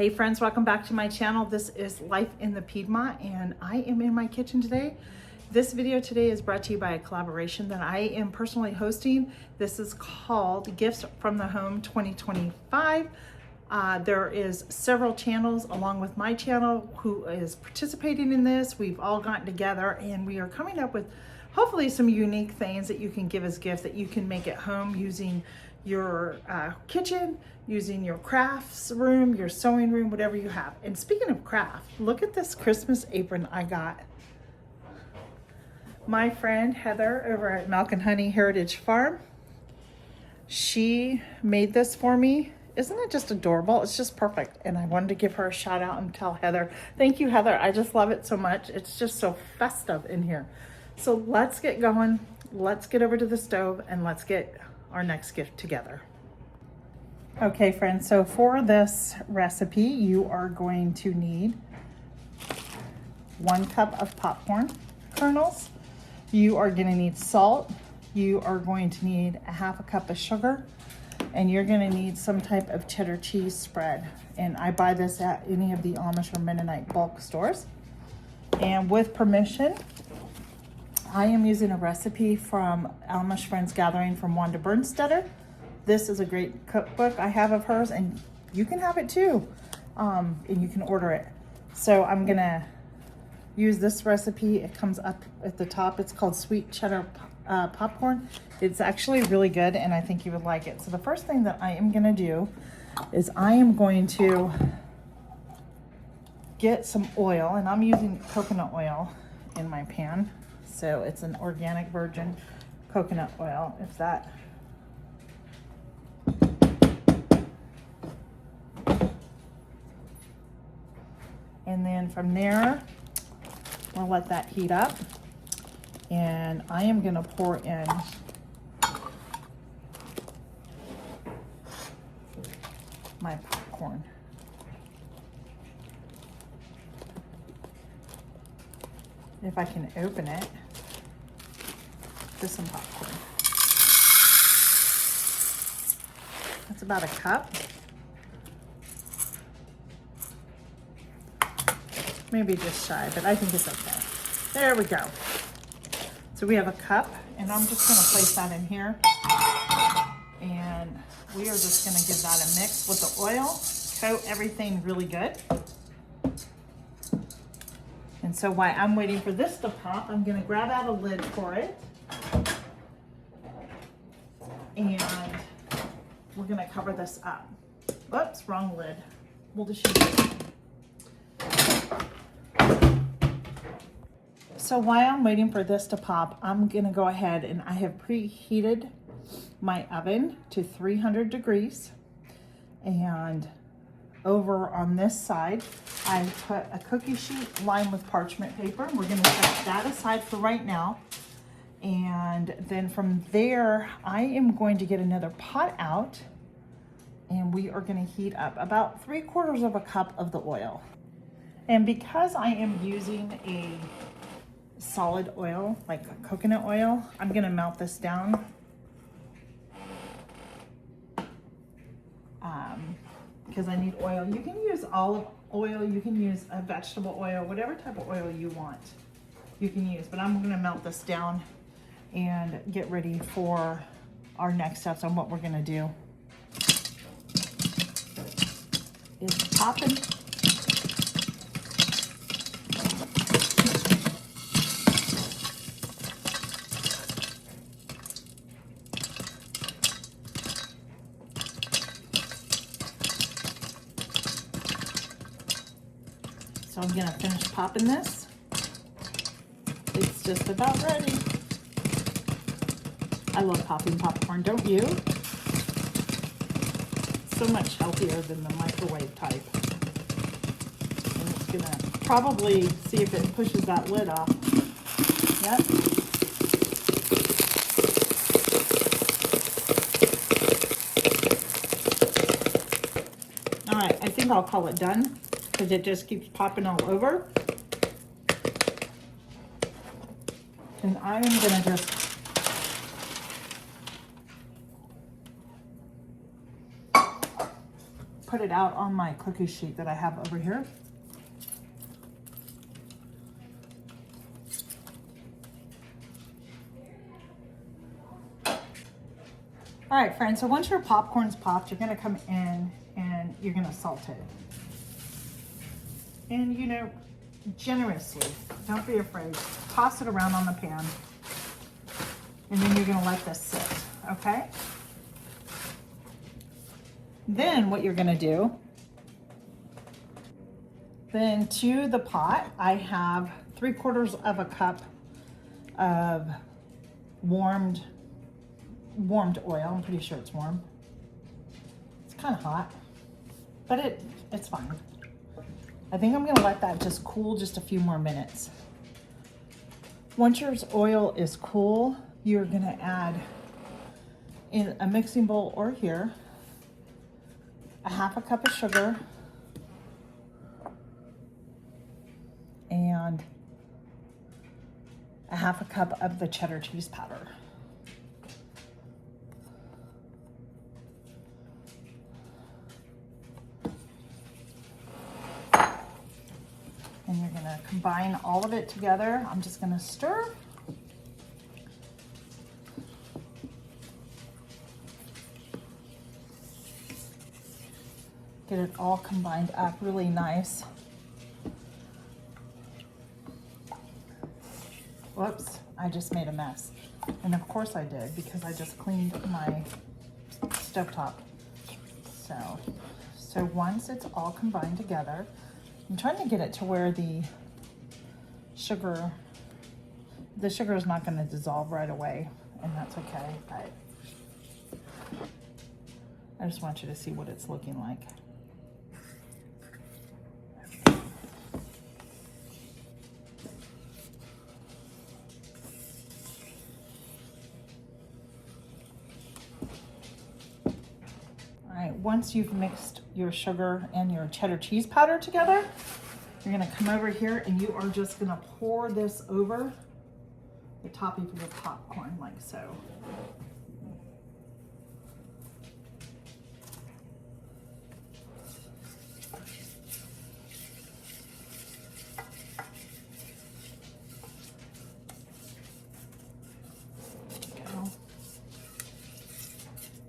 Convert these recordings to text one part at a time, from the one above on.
Hey friends, welcome back to my channel. This is Life in the Piedmont and I am in my kitchen today. This video today is brought to you by a collaboration that I am personally hosting. This is called Gifts from the Home 2025. There is several channels along with my channel who is participating in this. We've all gotten together and we are coming up with hopefully some unique things that you can give as gifts that you can make at home using your kitchen, using your crafts room, your sewing room, whatever you have. And speaking of craft, look at this Christmas apron I got. My friend Heather over at Milk and Honey Heritage Farm, she made this for me. Isn't it just adorable? It's just perfect. And I wanted to give her a shout out and tell Heather, thank you, Heather. I just love it so much. It's just so festive in here. So let's get going. Let's get over to the stove and let's get our next gift together. Okay, friends, so for this recipe, you are going to need 1 cup of popcorn kernels. You are going to need salt. You are going to need a 1/2 cup of sugar, and you're going to need some type of cheddar cheese spread. And I buy this at any of the Amish or Mennonite bulk stores. And with permission, I am using a recipe from Amish Friends Gathering from Wanda Bernstetter. This is a great cookbook I have of hers, and you can have it too, and you can order it. So I'm gonna use this recipe. It comes up at the top. It's called Sweet Cheddar Popcorn. It's actually really good, and I think you would like it. So the first thing that I am gonna do is I am going to get some oil, and I'm using coconut oil in my pan. So it's an organic virgin coconut oil, if that. And then from there, we'll let that heat up. And I am gonna pour in my popcorn. If I can open it. Just some popcorn. That's about 1 cup. Maybe just shy, but I think it's okay. There we go. So we have 1 cup, and I'm just gonna place that in here. And we are just gonna give that a mix with the oil, coat everything really good. And so while I'm waiting for this to pop, I'm gonna grab out a lid for it. And we're gonna cover this up. Whoops, wrong lid. We'll just use it. So while I'm waiting for this to pop, I'm gonna go ahead and I have preheated my oven to 300 degrees. And over on this side, I put a cookie sheet lined with parchment paper. We're gonna set that aside for right now. And then from there, I am going to get another pot out and we are gonna heat up about 3/4 of a cup of the oil. And because I am using a solid oil, like coconut oil, I'm gonna melt this down. Because I need oil. You can use olive oil, you can use a vegetable oil, whatever type of oil you want, you can use. But I'm gonna melt this down and get ready for our next steps on what we're gonna do. It's popping. So I'm gonna finish popping this. It's just about ready. I love popping popcorn, don't you? So much healthier than the microwave type. And it's gonna probably see if it pushes that lid off. Yep. All right, I think I'll call it done because it just keeps popping all over. And I'm gonna just put it out on my cookie sheet that I have over here. All right, friends, so once your popcorn's popped, you're gonna come in and you're gonna salt it. And you know, generously, don't be afraid. Toss it around on the pan. And then you're gonna let this sit, okay? Then what you're gonna do, then to the pot, I have 3/4 of a cup of warmed oil. I'm pretty sure it's warm. It's kind of hot, but it's fine. I think I'm gonna let that just cool just a few more minutes. Once your oil is cool, you're gonna add in a mixing bowl or here, a 1/2 cup of sugar and a 1/2 cup of the cheddar cheese powder. And you're gonna combine all of it together. I'm just gonna stir. Get it all combined up really nice. Whoops, I just made a mess. And of course I did, because I just cleaned my stovetop. So once it's all combined together, I'm trying to get it to where the sugar is not going to dissolve right away, and that's okay, but I just want you to see what it's looking like. All right, once you've mixed your sugar and your cheddar cheese powder together, you're gonna come over here and you are just gonna pour this over the top of your popcorn like so.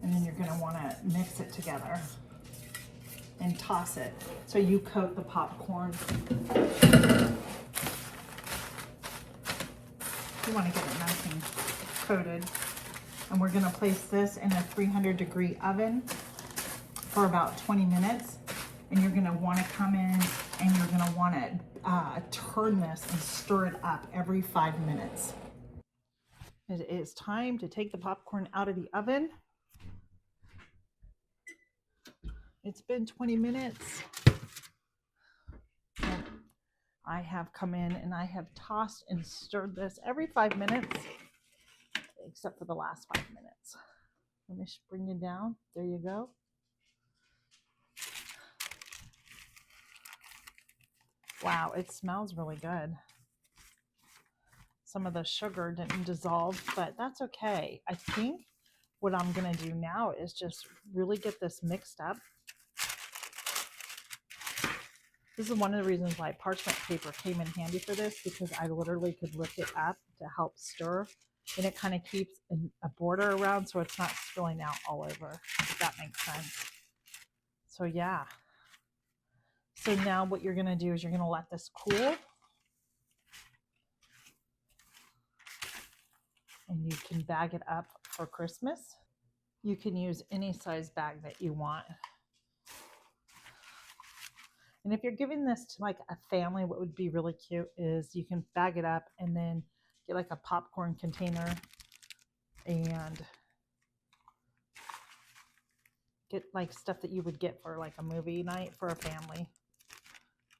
And then you're gonna wanna mix it together and toss it. So you coat the popcorn. You wanna get it nice and coated. And we're gonna place this in a 300-degree oven for about 20 minutes. And you're gonna wanna come in and you're gonna wanna turn this and stir it up every 5 minutes. It is time to take the popcorn out of the oven. It's been 20 minutes. And I have come in and I have tossed and stirred this every 5 minutes, except for the last 5 minutes. Let me bring you down. There you go. Wow, it smells really good. Some of the sugar didn't dissolve, but that's okay. I think what I'm gonna do now is just really get this mixed up. This is one of the reasons why parchment paper came in handy for this, because I literally could lift it up to help stir, and it kind of keeps a border around so it's not spilling out all over, if that makes sense. So yeah. So now what you're gonna do is you're gonna let this cool. And you can bag it up for Christmas. You can use any size bag that you want. And if you're giving this to like a family, what would be really cute is you can bag it up and then get like a popcorn container and get like stuff that you would get for like a movie night for a family.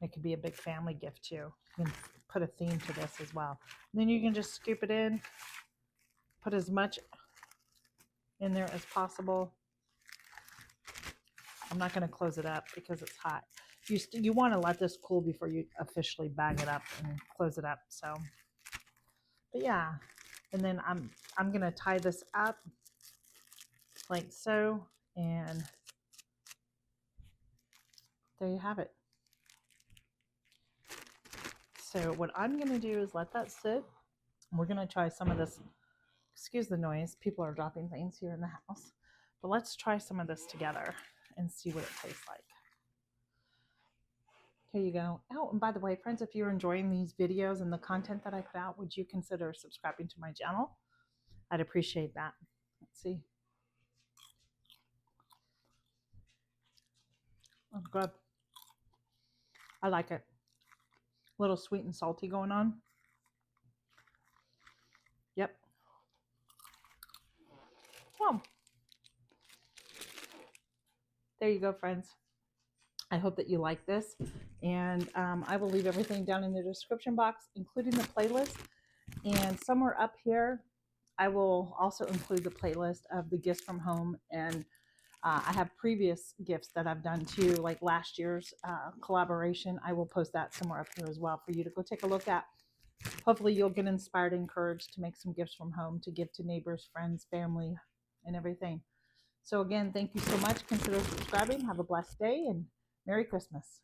It could be a big family gift too. You can put a theme to this as well. And then you can just scoop it in, put as much in there as possible. I'm not going to close it up because it's hot. You want to let this cool before you officially bag it up and close it up. So, but yeah, and then I'm going to tie this up like so, and there you have it. So what I'm going to do is let that sit. We're going to try some of this. Excuse the noise. People are dropping things here in the house. But let's try some of this together and see what it tastes like. Here you go. Oh, and by the way, friends, if you're enjoying these videos and the content that I put out, would you consider subscribing to my channel? I'd appreciate that. Let's see. Oh, good. I like it. A little sweet and salty going on. Yep. Well, there you go, friends. I hope that you like this. And I will leave everything down in the description box, including the playlist. And somewhere up here, I will also include the playlist of the gifts from home. And I have previous gifts that I've done too, like last year's collaboration. I will post that somewhere up here as well for you to go take a look at. Hopefully you'll get inspired and encouraged to make some gifts from home to give to neighbors, friends, family, and everything. So again, thank you so much. Consider subscribing. Have a blessed day and Merry Christmas.